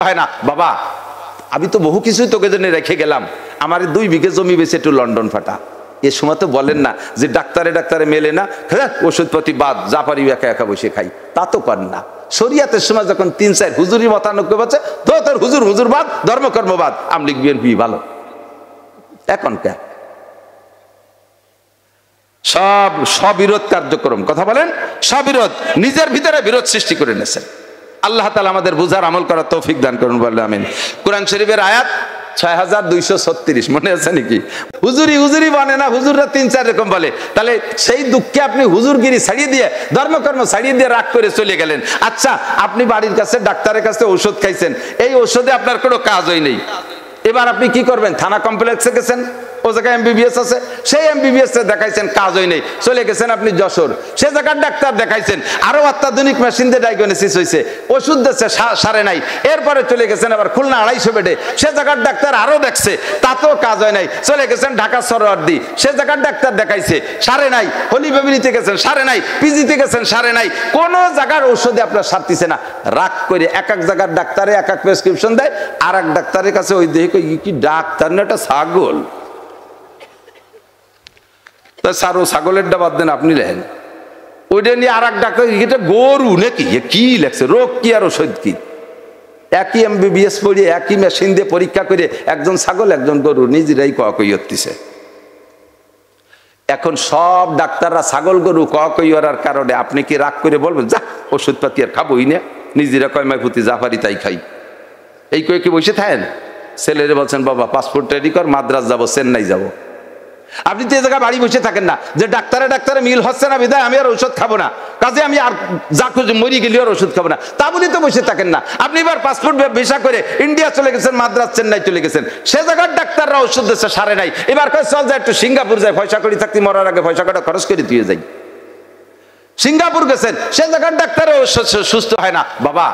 হয় না। বাবা আমি তো বহু কিছুই তোকে জন্য রেখে গেলাম, আমার 2 বিঘে জমি বেশি একটু লন্ডন ফাটা। এ সময় তো বলেন না যে ডাক্তারে মেলে না, হ্যাঁ ওষুধপাতি বাদ, যা পারি একা একা বসে খাই, তা তো কর না। শরিয়াতের সময় যখন 3-4 হুজুরি মতানৈক্য আছে, তো তোর হুজুর বাদ, ধর্মকর্ম বাদ, আমলি বিএনপি ভালো। এখন কে সব স্ববিরোধ কার্যক্রম, কথা বলেন স্ববিরোধ, নিজের ভিতরে বিরোধ সৃষ্টি করে নিয়েছেন। আল্লাহ তাআলা আমাদের বুঝার আমল করার তৌফিক দান করুন, বলেন আমিন। কোরআন শরীফের আয়াত 6236, মনে আছে নাকি? হুজুরি বনে না, হুজুররা 3-4 রকম বলে। তাহলে সেই দুঃখে আপনি হুজুরগিরি ছাড়িয়ে দিয়ে, ধর্মকর্ম ছাড়িয়ে দিয়ে রাগ করে চলে গেলেন। আচ্ছা, আপনি বাড়ির কাছে ডাক্তারের কাছে ওষুধ খাইছেন, এই ওষুধে আপনার কোনো কাজই নেই। এবার আপনি কি করবেন? থানা কমপ্লেক্সে গেছেন, ও জায়গায় এমবিবিএস আছে, সেই এমবিবিএস দেখাইছেন, কাজই নেই, চলে গেছেন আপনি যশোর, সে জায়গার ডাক্তার দেখাইছেন, আরো অত্যাধুনিক মেশিন দিয়ে ডায়াগনোসিস হয়েছে, ওষুধ দিচ্ছে, সারে নাই। এরপরে চলে গেছেন আবার খুলনা 250 বেডে, সে জায়গার ডাক্তার আরো দেখছে, তাতেও কাজ হয় নাই, চলে গেছেন ঢাকা সরোয়ার্দী, সে জায়গার ডাক্তার দেখাইছে, সারে নাই। হলি ফ্যামিলিতে গেছেন, সারে নাই। পিজিতে গেছেন, সারে নাই। কোন জায়গার ঔষধে আপনার সারতিছে না। রাগ করে এক জায়গার ডাক্তারে এক প্রেসক্রিপশন দেয়, আর এক ডাক্তারের কাছে ওই দেখে কি ডাক্তার না, একটা ছাগল। সারো ছাগলের ডাবাদ দেন, আপনি লেন ওইটা নিয়ে আর এক ডাক্তার, এটা গরু নাকি, কি লেখছে, রোগ কি আর ওষুধ কি। একই এমবিবিএস পড়িয়ে একই মেশিন দিয়ে পরীক্ষা করে একজন ছাগল একজন গরু, নিজেরাই কই হচ্ছে। এখন সব ডাক্তাররা ছাগল গরু কই হওয়ার কারণে আপনি কি রাগ করে বলবেন যা ওষুধপাতি আর খাবোই না, নিজেরা কয় মাইফুতি যা পারি তাই খাই, এই কয়ে কি বসে থাকেন? ছেলেরে বলছেন বাবা পাসপোর্ট রেডি কর, মাদ্রাজ যাবো, চেন্নাই যাবো। আপনি তো এই জায়গায় বাড়ি বসে থাকেন না যে ডাক্তারে মিল হচ্ছে না বিধায় আমি আর ওষুধ খাবো না, কাজে আমি আর যা খুঁজে মরি গেলি আর ওষুধ খাবো না, তা বলি তো বসে থাকেন না। আপনি এবার পাসপোর্ট ভিসা করে ইন্ডিয়া চলে গেছেন, মাদ্রাজ চেন্নাই চলে গেছেন, সে জায়গার ডাক্তাররা ওষুধ দিচ্ছে, সারে নাই। এবার কয় চল যায় একটু সিঙ্গাপুর যায়, পয়সা করি থাকতে মরার আগে পয়সা কটা খরচ করে দিয়ে যাই। সিঙ্গাপুর গেছেন, সে জায়গার ডাক্তারও সুস্থ হয় না। বাবা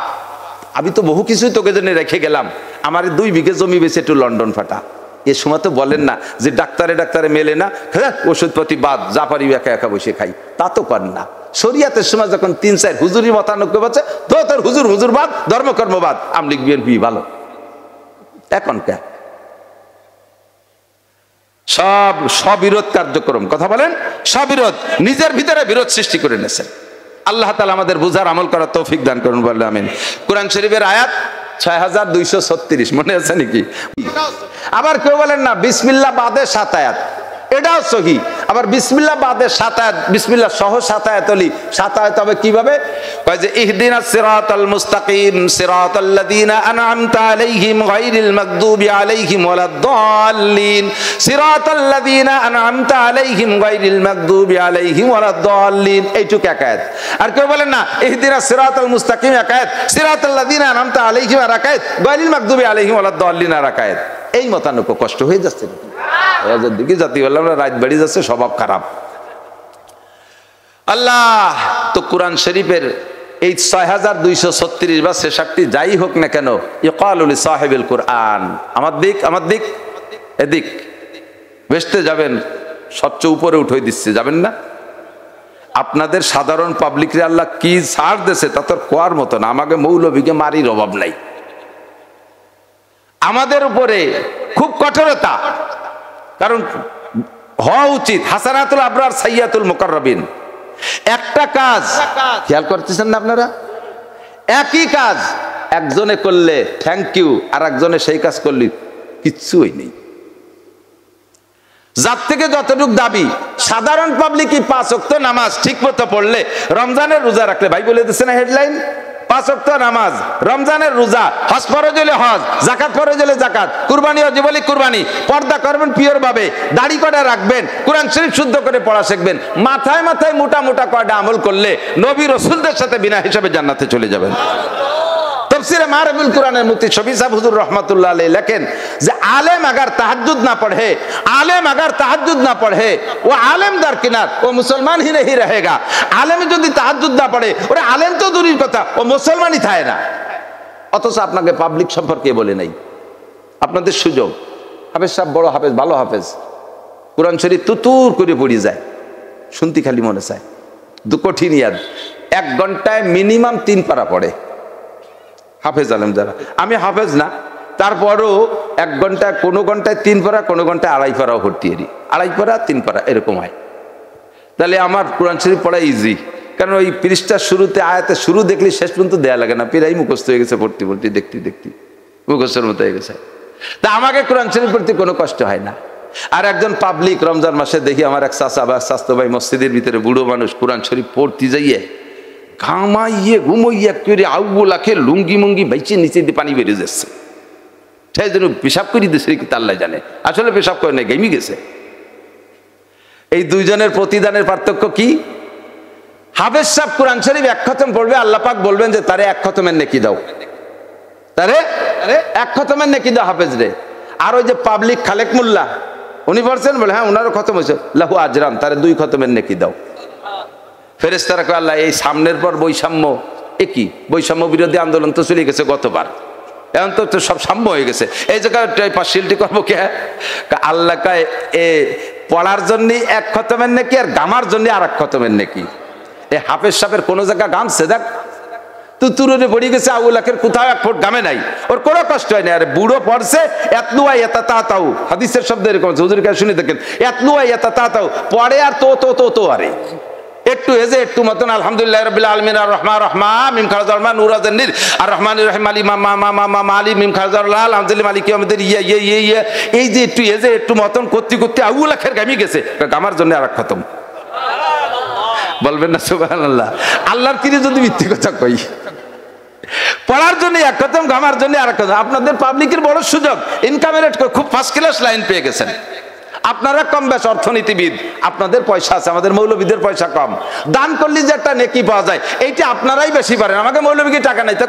আমি তো বহু কিছুই তোকে জন্য রেখে গেলাম, আমার 2 বিঘে জমি বেশি একটু লন্ডন ফাটা। এ সময় তো বলেন না যে ডাক্তারে মেলে না, হ্যাঁ ওষুধপাতি বাদ, যা পারি একা একা বসে খাই, তা তো কর না। শরিয়াতের সময় যখন 3-4 হুজুরি মতানৈক্য আছে, তো তোর হুজুর বাদ, ধর্মকর্ম বাদ, আমলি বিএনপি ভালো। এখন কে সব স্ববিরোধ কার্যক্রম, কথা বলেন স্ববিরোধ, নিজের ভিতরে বিরোধ সৃষ্টি করে নিয়েছেন। আল্লাহ তাআলা আমাদের বুঝার আমল করার তৌফিক দান করুন, বলেন আমিন। কোরআন শরীফের আয়াত 6236, মনে আছে নাকি? আবার কেউ বলেন না বিসমিল্লাহ বাদে 7 আয়াত, এটাও সহি। আবার বিসমিল্লাহ বাদে 7 আয়াত, বিসমিল্লাহ সহ 7 আয়াত হলি 7 আয়াত হবে কিভাবে? কয় যে ইহদিনাস সিরাতাল মুস্তাকিম সিরাতাল্লাযীনা আন'আমতা আলাইহিম গায়রিল মাগদুবি আলাইহিম ওয়ালাদ-দাল্লিন, সিরাতাল্লাযীনা আন'আমতা আলাইহিম গায়রিল মাগদুবি আলাইহিম ওয়ালাদ-দাল্লিন, এইটুকু এক আয়াত। আর কেউ বলেন না ইহদিনাস সিরাতাল মুস্তাকিম এক আয়াত, সিরাতাল্লাযীনা আন'আমতা আলাইহিম আর এক আয়াত, গায়রিল মাগদুবি আলাইহিম ওয়ালাদ-দাল্লিন আর এক আয়াত। এই মতানৈক্য কষ্ট হয়ে যাচ্ছে দিকে জাতি বললাম, আমরা রাত বাড়ি যাচ্ছে, স্বভাব খারাপ। আল্লাহ তো কোরআন শরীফের এই 6236 বা 66 যাই হোক না কেন, ইকালু লি সাহিবিল কোরআন, আমার দিক এদিক বেসতে যাবেন, সবচেয়ে উপরে উঠে দিচ্ছে, যাবেন না? আপনাদের সাধারণ পাবলিকরে আল্লাহ কি ছাড় দিয়েছে তা তোর কোয়ার মতো না। আমাকে মৌলবীকে মারির অভাব নাই, আমাদের উপরে খুব কঠোরতা, কারণ হওয়া উচিত হাসানাতুল আবরার সাইয়াতুল মুকাররাবিন। একটা কাজ খেয়াল করতেছেন না আপনারা? একই কাজ একজনে করলে থ্যাংক ইউ, আর একজনে সেই কাজ করলে কিচ্ছুই নেই। যার থেকে যতটুকু দাবি, সাধারণ পাবলিকই 5 ওয়াক্ত নামাজ ঠিক মতো পড়লে, রমজানের রোজা রাখলে, ভাই বলে দিচ্ছে না হেডলাইন, 5 ওয়াক্ত নামাজ, রমজানের রোজা, হজ ফরজ হলে হজ, যাকাত ফরজ হলে যাকাত, কুরবানি ওয়াজিব হলে কুরবানি, পর্দা করবেন পিওর ভাবে, দাড়ি কটা রাখবেন, কোরআন শরীফ শুদ্ধ করে পড়া শিখবেন, মাথায় মাথায় মোটা কয়টা আমল করলে নবী রাসূলদের সাথে বিনা হিসাবে জান্নাতে চলে যাবেন। তাফসীরে মারিফুল কোরআনের মুফতি শফি সাহেব হুজুর রাহমাতুল্লাহ আলাইহি লেখেন যে আলেম अगर तहज्जुद ना पढ़े वो आलेम दरकिनार, वो मुसलमान ही नहीं रहेगा। आलेम যদি তাহাজ্জুদ না পড়ে, ওরে আলেম তো দূরের কথা, ও মুসলমানই থাকে না। অথচ আপনাকে পাবলিক সম্পর্কে বলে নাই। আপনাদের সুযোগ, হাফেজ সাহেব বড় হাফেজ, ভালো হাফেজ, কোরআন শরীফ তুতুর করে পড়ে যায়, শুনতে খালি মনে চায়, কঠিন ইয়াদ, 1 ঘন্টায় মিনিমাম 3 পারা পড়ে। হাফেজ আলেম যারা, আমি হাফেজ না, তারপরও 1 ঘন্টা, কোনো ঘন্টায় 3 পারা, কোনো ঘন্টায় 2.5 পারাও ভর্তি এরি, 2.5 পারা 3 পারা এরকম হয়। তাহলে আমার কোরআন শরীফ পড়া ইজি, কারণ ওই পৃষ্ঠার শুরুতে আয়াতে শুরু দেখলে শেষ পর্যন্ত দেয়া লাগে না, প্রায় মুখস্থ হয়ে গেছে, ভর্তি ভর্তি দেখতে দেখতে মুখস্থের মতো হয়ে গেছে। তা আমাকে কোরআন শরীফ পড়তে কোনো কষ্ট হয় না। আর একজন পাবলিক রমজান মাসে দেখি আমার এক চাচা বা স্বাস্থ্য ভাই মসজিদের ভিতরে বুড়ো মানুষ কোরআন শরীফ পড়তে যাইয়ে ঘামাইয়ে ঘুমাইয়া করে আউবো লাখে লুঙ্গি মুঙ্গি বাইচে নিচে দিয়ে পানি বেরিয়ে যাচ্ছে, সেই জন্য পেশাব করে দিচ্ছে কি তাল্লাই জানে, আসলে পেশাব করে না, গেমি গেছে। এই দুইজনের প্রতিদানের পার্থক্য কি? হাফেজ সাহেব কোরআন শরীফ 1 খতম পড়বে, আল্লাহ পাক বলবেন যে তারে 1 খতমের নেকি দাও, তারে 1 খতমের নেকি দাও হাফেজ রে। আর ওই যে পাবলিক খালেক মোল্লা উনি বলছেন, বলে হ্যাঁ ওনারও খতম হয়েছে, লাহু আজরান, তারে 2 খতমের নেকি দাও। ফেরেশতারা কয় আল্লাহ এই সামনের পর বৈষম্য, একই বৈষম্য বিরোধী আন্দোলন তো চলে গেছে গতবার, এখন তো সব সাম্য হয়ে গেছে, এই জায়গায় পার্সিয়ালিটি করবো কে? আল্লাহ কয় এ পড়ার জন্য 1 খতমের নেকি আর গামার জন্য আর 1 খতমের নেকি। এই হাফেজ সাহেবের কোনো জায়গা গামছে দেখ তুতুরে পড়ে গেছে, আউলাকের কোথাও 1 ফুট গামে নাই, ওর কোনো কষ্ট হয় না। আর বুড়ো পড়ছে এতলুয়া ইয়াতাতাতাউ, হাদিসের শব্দ এরকম আছে, হুজুর কাছে শুনে দেখেন, এতলুয়া ইয়াতাতাতাউ পড়ে আর তো আরে একটু এজে একটু মতন আলহামদুলিল্লাহ রাব্বিল আলামিন আর রহমান রহমান মিম খারজাল মান নুরাজান নির আর রহমানির রহিম আলী মালি মিম খারজাল লাল আলহামদুলিল্লাহ মালিক ইয়াউমিদ্দিন ইয়া এই যে একটু এজে একটু মতন করতে করতে আউলাখের গামি গেছে, গামার জন্য আর 1 খতম। বলবেন না সুবহানাল্লাহ? আল্লাহর কিরে যদি মিথ্যে কথা কই, পড়ার জন্য 1 খতম, গামার জন্য আর 1 খতম। আপনাদের পাবলিকের বড় সুযোগ, ইনকামের খুব ফার্স্ট ক্লাস লাইন পেয়ে গেছেন। আপনারা কম বেশ অর্থনীতিবিদ, আপনাদের পয়সা আছে, আমাদের মৌলবীদের পয়সা কম, দান করলে যে একটা নেকি পাওয়া যায় এইটা আপনারাই বেশি পারেন, আমাকে মৌলবীকে টাকা নাই। তা